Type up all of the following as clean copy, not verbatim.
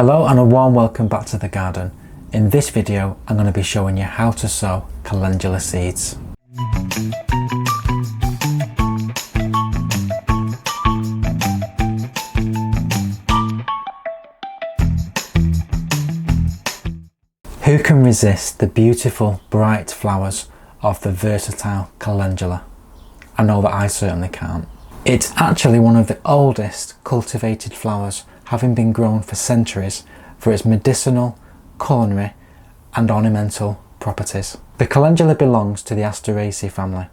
Hello and a warm welcome back to the garden. In this video I'm going to be showing you how to sow calendula seeds. Who can resist the beautiful bright flowers of the versatile calendula? I know that I certainly can't. It's actually one of the oldest cultivated flowers, having been grown for centuries for its medicinal, culinary and ornamental properties. The calendula belongs to the Asteraceae family,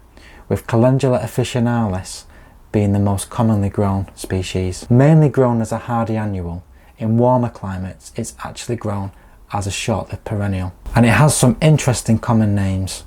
with Calendula officinalis being the most commonly grown species. Mainly grown as a hardy annual, in warmer climates it's actually grown as a short-lived perennial. And it has some interesting common names,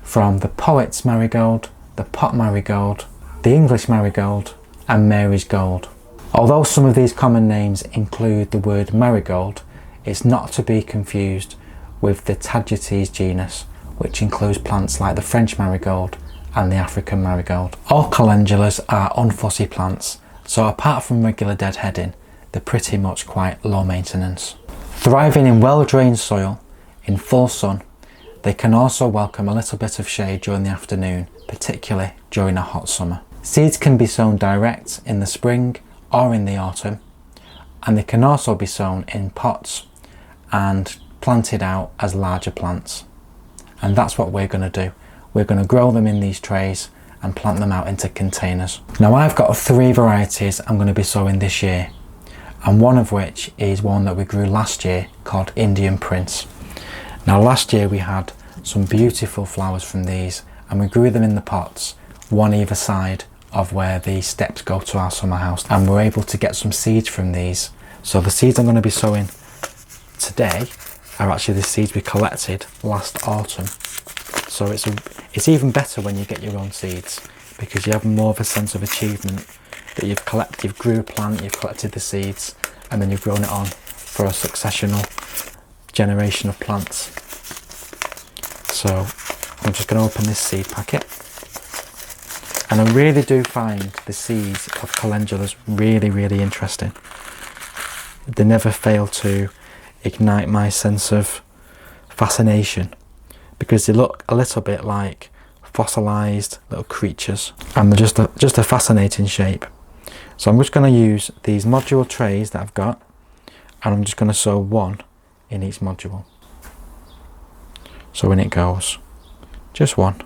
from the poet's marigold, the pot marigold, the English marigold and Mary's gold. Although some of these common names include the word marigold, it's not to be confused with the Tagetes genus, which includes plants like the French marigold and the African marigold. All calendulas are unfussy plants, so apart from regular deadheading, they're pretty much quite low maintenance. Thriving in well-drained soil, in full sun, they can also welcome a little bit of shade during the afternoon, particularly during a hot summer. Seeds can be sown direct in the spring or in the autumn, and they can also be sown in pots and planted out as larger plants. And that's what we're going to do. We're going to grow them in these trays and plant them out into containers. Now I've got 3 varieties I'm going to be sowing this year, and one of which is one that we grew last year called Indian Prince. Now last year we had some beautiful flowers from these, and we grew them in the pots, one either side of where the steps go to our summer house, and we're able to get some seeds from these. So the seeds I'm going to be sowing today are actually the seeds we collected last autumn. So it's even better when you get your own seeds, because you have more of a sense of achievement that you've grew a plant, you've collected the seeds, and then you've grown it on for a successional generation of plants. So I'm just going to open this seed packet, and I really do find the seeds of calendulas really interesting. They never fail to ignite my sense of fascination, because they look a little bit like fossilized little creatures, and they're just a fascinating shape. So I'm just going to use these module trays that I've got, and I'm just going to sow one in each module. So in it goes, just one.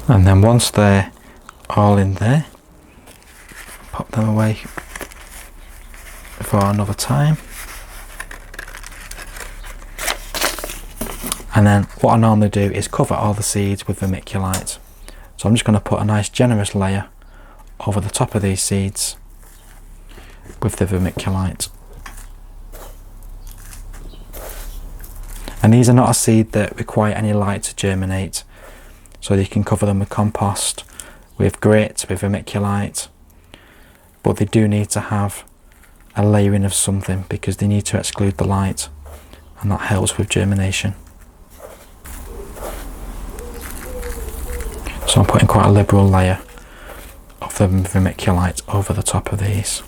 And then once they're all in there, pop them away for another time. And then what I normally do is cover all the seeds with vermiculite. So I'm just going to put a nice generous layer over the top of these seeds with the vermiculite. And these are not a seed that require any light to germinate. So you can cover them with compost, with grit, with vermiculite, but they do need to have a layering of something, because they need to exclude the light, and that helps with germination. So I'm putting quite a liberal layer of the vermiculite over the top of these.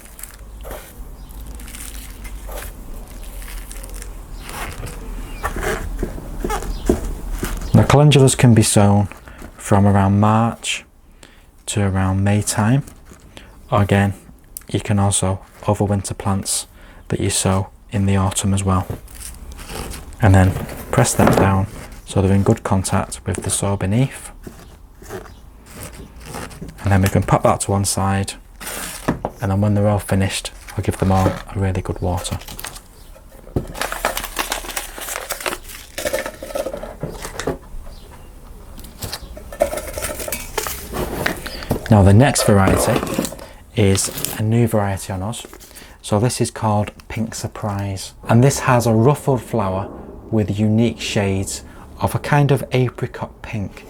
Now calendulas can be sown from around March to around May time, or again you can also overwinter plants that you sow in the autumn as well, and then press them down so they're in good contact with the soil beneath, and then we can pop that to one side, and then when they're all finished I'll give them all a really good water. Now the next variety is a new variety on us. So this is called Pink Surprise, and this has a ruffled flower with unique shades of a kind of apricot pink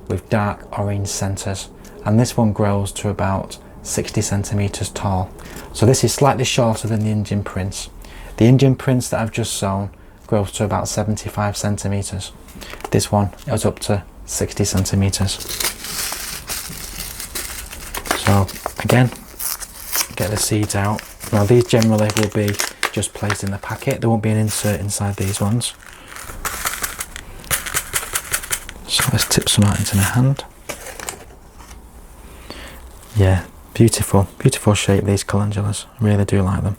with dark orange centres, and this one grows to about 60 centimetres tall. So this is slightly shorter than the Indian Prince. The Indian Prince that I've just sown grows to about 75 centimetres. This one goes up to 60 centimetres. So again, get the seeds out. Now these generally will be just placed in the packet. There won't be an insert inside these ones. So let's tip some out into my hand. Yeah, beautiful, beautiful shape, these calendulas. I really do like them.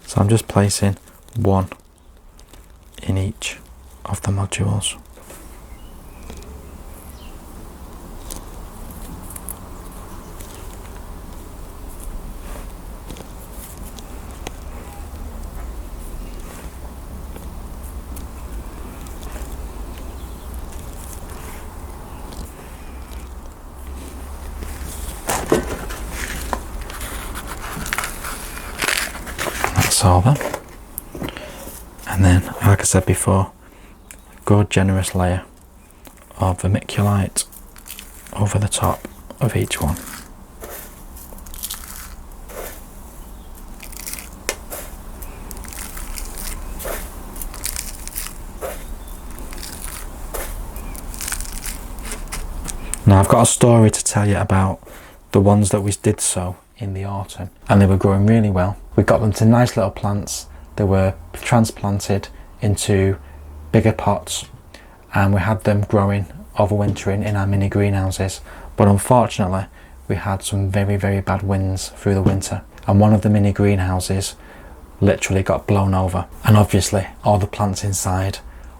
So I'm just placing one in each of the modules. All them, and then, like I said before, a good generous layer of vermiculite over the top of each one. Now I've got a story to tell you about the ones that we did sow in the autumn, and they were growing really well. We got them to nice little plants. They were transplanted into bigger pots, and we had them growing overwintering in our mini greenhouses. But unfortunately, we had some very, very bad winds through the winter, and one of the mini greenhouses literally got blown over, and obviously all the plants inside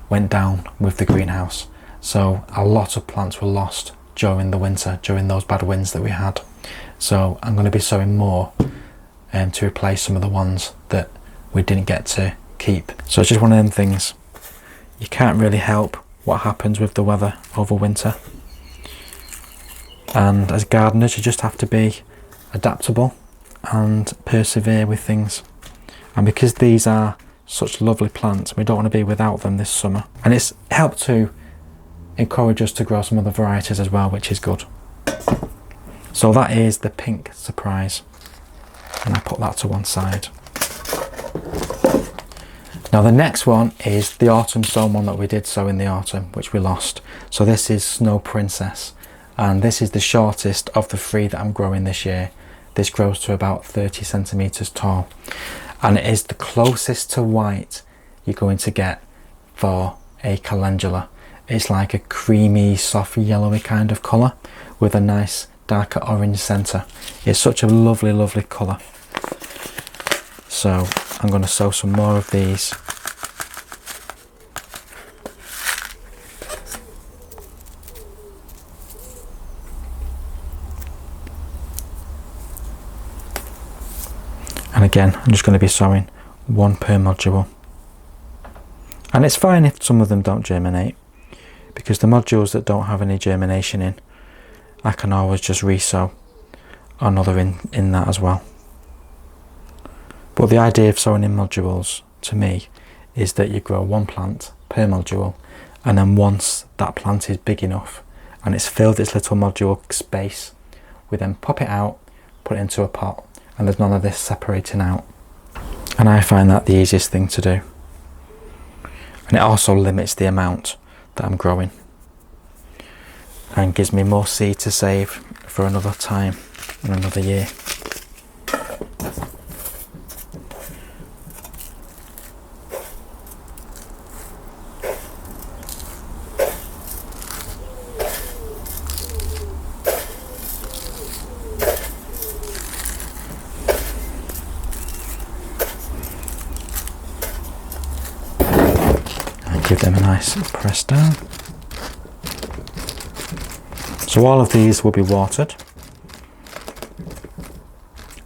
went down with the greenhouse. So a lot of plants were lost during the winter, during those bad winds that we had. So I'm going to be sowing more to replace some of the ones that we didn't get to keep. So it's just one of them things. You can't really help what happens with the weather over winter. And as gardeners, you just have to be adaptable and persevere with things. And because these are such lovely plants, we don't want to be without them this summer. And it's helped to encourage us to grow some other varieties as well, which is good. So that is the Pink Surprise, and I put that to one side. Now the next one is the autumn sown one that we did sow in the autumn, which we lost. So this is Snow Princess, and this is the shortest of the three that I'm growing this year. This grows to about 30 centimetres tall, and it is the closest to white you're going to get for a calendula. It's like a creamy, soft, yellowy kind of colour with a nice darker orange centre. It's such a lovely, lovely colour. So I'm going to sow some more of these. And again, I'm just going to be sowing one per module. And it's fine if some of them don't germinate, because the modules that don't have any germination in, I can always just re-sow another in that as well. But the idea of sowing in modules, to me, is that you grow one plant per module, and then once that plant is big enough and it's filled its little module space, we then pop it out, put it into a pot, and there's none of this separating out. And I find that the easiest thing to do. And it also limits the amount that I'm growing, and gives me more seed to save for another time and another year. And give them a nice press down. So all of these will be watered,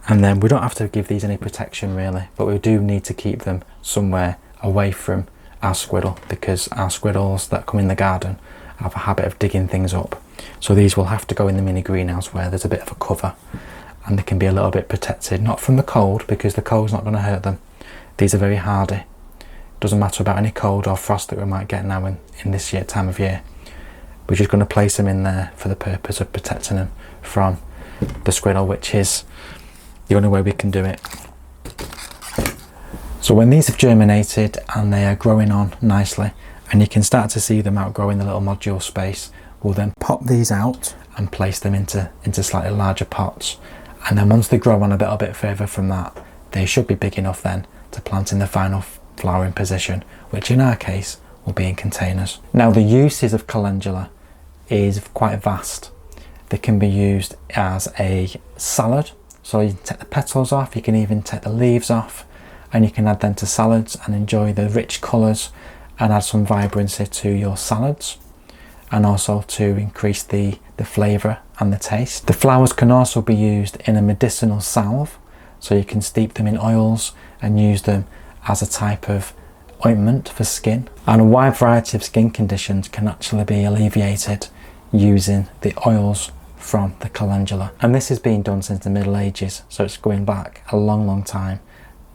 and then we don't have to give these any protection really, but we do need to keep them somewhere away from our squirrel, because our squirrels that come in the garden have a habit of digging things up. So these will have to go in the mini greenhouse where there's a bit of a cover, and they can be a little bit protected, not from the cold, because the cold's not going to hurt them. These are very hardy. Doesn't matter about any cold or frost that we might get now in this time of year. We're just going to place them in there for the purpose of protecting them from the squirrel, which is the only way we can do it. So when these have germinated and they are growing on nicely, and you can start to see them outgrowing the little module space, we'll then pop these out and place them into slightly larger pots. And then once they grow on a little bit further from that, they should be big enough then to plant in the final flowering position, which in our case will be in containers. Now the uses of calendula is quite vast. They can be used as a salad, so you can take the petals off, you can even take the leaves off, and you can add them to salads and enjoy the rich colours and add some vibrancy to your salads, and also to increase the flavour and the taste. The flowers can also be used in a medicinal salve, so you can steep them in oils and use them as a type of ointment for skin. And a wide variety of skin conditions can actually be alleviated using the oils from the calendula. And this has been done since the Middle Ages, so it's going back a long time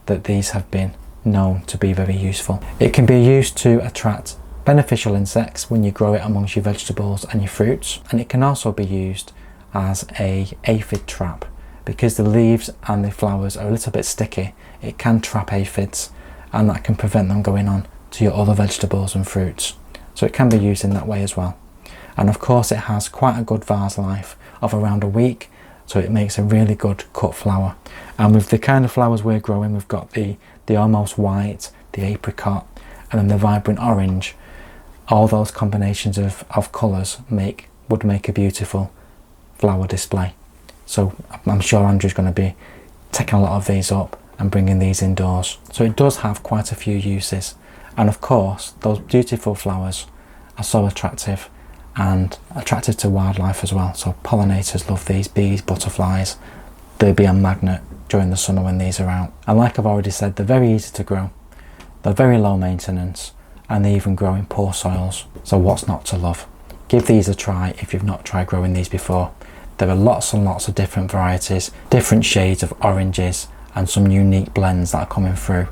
that these have been known to be very useful. It can be used to attract beneficial insects when you grow it amongst your vegetables and your fruits, and it can also be used as a aphid trap. Because the leaves and the flowers are a little bit sticky, it can trap aphids, and that can prevent them going on to your other vegetables and fruits. So it can be used in that way as well. And of course it has quite a good vase life of around a week, so it makes a really good cut flower. And with the kind of flowers we're growing, we've got the almost white, the apricot, and then the vibrant orange. All those combinations of colours would make a beautiful flower display. So I'm sure Andrew's going to be taking a lot of these up and bringing these indoors. So it does have quite a few uses, and of course those beautiful flowers are so attractive and attractive to wildlife as well. So pollinators love these, bees, butterflies. They'll be a magnet during the summer when these are out. And like I've already said, they're very easy to grow, they're very low maintenance, and they even grow in poor soils. So what's not to love? Give these a try if you've not tried growing these before. There are lots and lots of different varieties, different shades of oranges, and some unique blends that are coming through.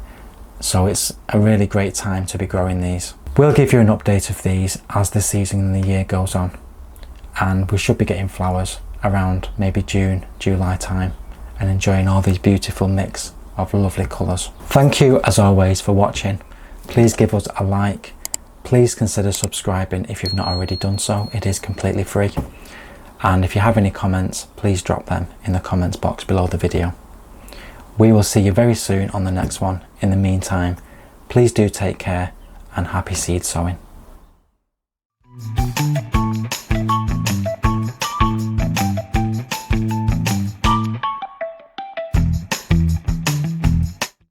So it's a really great time to be growing these. We'll give you an update of these as the season and the year goes on, and we should be getting flowers around maybe June, July time, and enjoying all these beautiful mix of lovely colours. Thank you as always for watching. Please give us a like. Please consider subscribing if you've not already done so. It is completely free. And if you have any comments, please drop them in the comments box below the video. We will see you very soon on the next one. In the meantime, please do take care, and happy seed sowing.